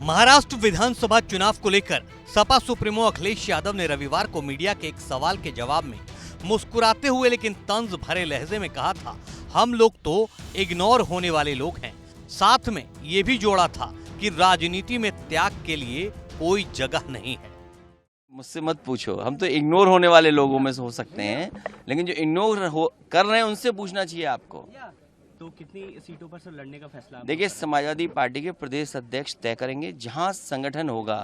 महाराष्ट्र विधानसभा चुनाव को लेकर सपा सुप्रीमो अखिलेश यादव ने रविवार को मीडिया के एक सवाल के जवाब में मुस्कुराते हुए लेकिन तंज भरे लहजे में कहा था, हम लोग तो इग्नोर होने वाले लोग हैं। साथ में ये भी जोड़ा था कि राजनीति में त्याग के लिए कोई जगह नहीं है। मुझसे मत पूछो, हम तो इग्नोर होने वाले लोगों में से हो सकते हैं, लेकिन जो इग्नोर कर रहे हैं उनसे पूछना चाहिए आपको। तो कितनी सीटों पर से लड़ने का फैसला? देखिए, समाजवादी पार्टी के प्रदेश अध्यक्ष तय करेंगे। जहां संगठन होगा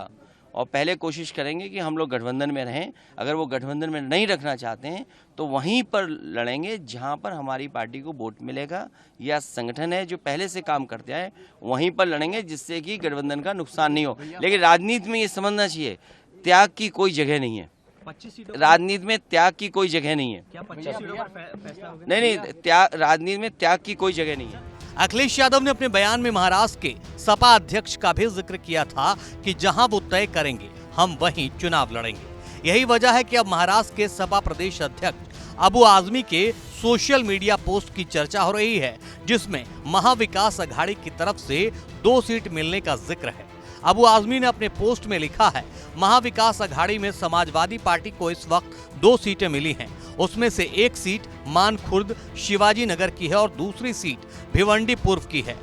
और पहले कोशिश करेंगे कि हम लोग गठबंधन में रहें। अगर वो गठबंधन में नहीं रखना चाहते हैं तो वहीं पर लड़ेंगे जहां पर हमारी पार्टी को वोट मिलेगा, या संगठन है जो पहले से काम करते हैं वहीं पर लड़ेंगे, जिससे कि गठबंधन का नुकसान नहीं हो। लेकिन राजनीति में ये समझना चाहिए, त्याग की कोई जगह नहीं है। 25 सीटों राजनीति में त्याग की कोई जगह नहीं है। क्या 25 सीटों पर फैसला होगा? नहीं, त्याग, राजनीति में त्याग की कोई जगह नहीं है। अखिलेश यादव ने अपने बयान में महाराष्ट्र के सपा अध्यक्ष का भी जिक्र किया था कि जहां वो तय करेंगे हम वहीं चुनाव लड़ेंगे। यही वजह है कि अब महाराष्ट्र के सपा प्रदेश अध्यक्ष अबू आजमी के सोशल मीडिया पोस्ट की चर्चा हो रही है, जिसमें महाविकास अघाड़ी की तरफ से 2 सीट मिलने का जिक्र है। अबू आजमी ने अपने पोस्ट में लिखा है, महाविकास अघाड़ी में समाजवादी पार्टी को इस वक्त 2 सीटें मिली हैं। उसमें से एक सीट मानखुर्द शिवाजी नगर की है और दूसरी सीट भिवंडी पूर्व की है।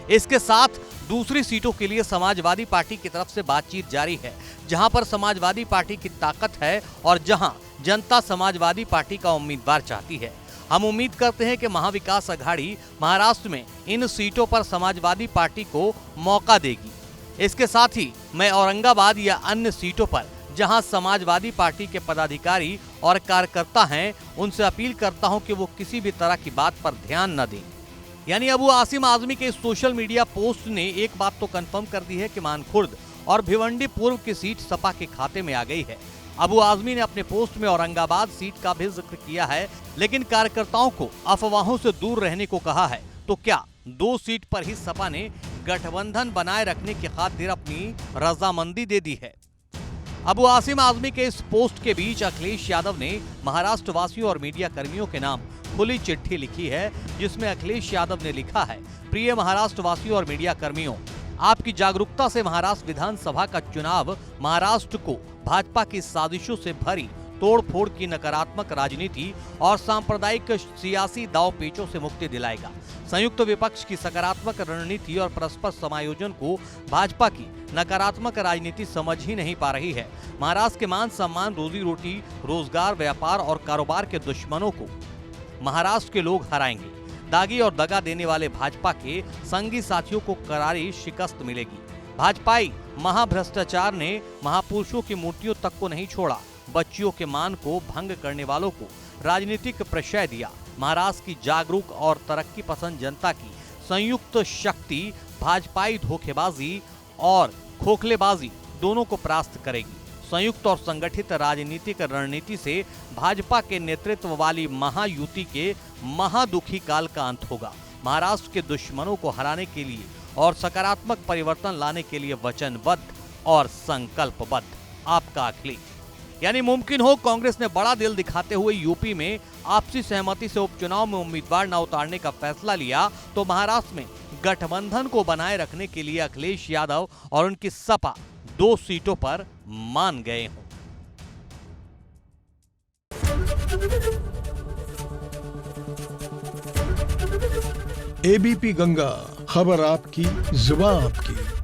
इसके साथ दूसरी सीटों के लिए समाजवादी पार्टी की तरफ से बातचीत जारी है, जहां पर समाजवादी पार्टी की ताकत है और जहां जनता समाजवादी पार्टी का उम्मीदवार चाहती है। हम उम्मीद करते हैं कि महाविकास अघाड़ी महाराष्ट्र में इन सीटों पर समाजवादी पार्टी को मौका देगी। इसके साथ ही मैं औरंगाबाद या अन्य सीटों पर जहां समाजवादी पार्टी के पदाधिकारी और कार्यकर्ता हैं, उनसे अपील करता हूं कि वो किसी भी तरह की बात पर ध्यान न दें। यानी अबू आसिम आजमी के सोशल मीडिया पोस्ट ने एक बात तो कंफर्म कर दी है कि मानखुर्द और भिवंडी पूर्व की सीट सपा के खाते में आ गई है। अबू आजमी ने अपने पोस्ट में औरंगाबाद सीट का भी जिक्र किया है, लेकिन कार्यकर्ताओं को अफवाहों से दूर रहने को कहा है। तो क्या 2 सीट पर ही सपा ने गठबंधन बनाए रखने की खातिर अपनी रजामंदी दे दी है? अबू आसिम आजमी के इस पोस्ट के बीच अखिलेश यादव ने महाराष्ट्र वासियों और मीडिया कर्मियों के नाम खुली चिट्ठी लिखी है, जिसमें अखिलेश यादव ने लिखा है, प्रिय महाराष्ट्र वासियों और मीडिया कर्मियों, आपकी जागरूकता से महाराष्ट्र विधानसभा का चुनाव महाराष्ट्र को भाजपा की साजिशों से भरी तोड़फोड़ की नकारात्मक राजनीति और सांप्रदायिक सियासी दांवपेचों से मुक्ति दिलाएगा। संयुक्त विपक्ष की सकारात्मक रणनीति और परस्पर समायोजन को भाजपा की नकारात्मक राजनीति समझ ही नहीं पा रही है। महाराष्ट्र के मान सम्मान, रोजी रोटी, रोजगार, व्यापार और कारोबार के दुश्मनों को महाराष्ट्र के लोग हराएंगे। दागी और दगा देने वाले भाजपा के संगी साथियों को करारी शिकस्त मिलेगी। भाजपाई महाभ्रष्टाचार ने महापुरुषों की मूर्तियों तक को नहीं छोड़ा, बच्चियों के मान को भंग करने वालों को राजनीतिक प्रश्रय दिया। महाराष्ट्र की जागरूक और तरक्की पसंद जनता की संयुक्त शक्ति भाजपाई धोखेबाजी और खोखलेबाजी दोनों को परास्त करेगी। संयुक्त और संगठित राजनीतिक रणनीति से भाजपा के नेतृत्व वाली महायुति के महादुखी काल का अंत होगा। महाराष्ट्र के दुश्मनों को हराने के लिए और सकारात्मक परिवर्तन लाने के लिए वचनबद्ध और संकल्पबद्ध आपका अखिलेश। यानी मुमकिन हो कांग्रेस ने बड़ा दिल दिखाते हुए यूपी में आपसी सहमति से उपचुनाव में उम्मीदवार न उतारने का फैसला लिया, तो महाराष्ट्र में गठबंधन को बनाए रखने के लिए अखिलेश यादव और उनकी सपा 2 सीटों पर मान गए हों। एबीपी गंगा, खबर आपकी, जुबान आपकी।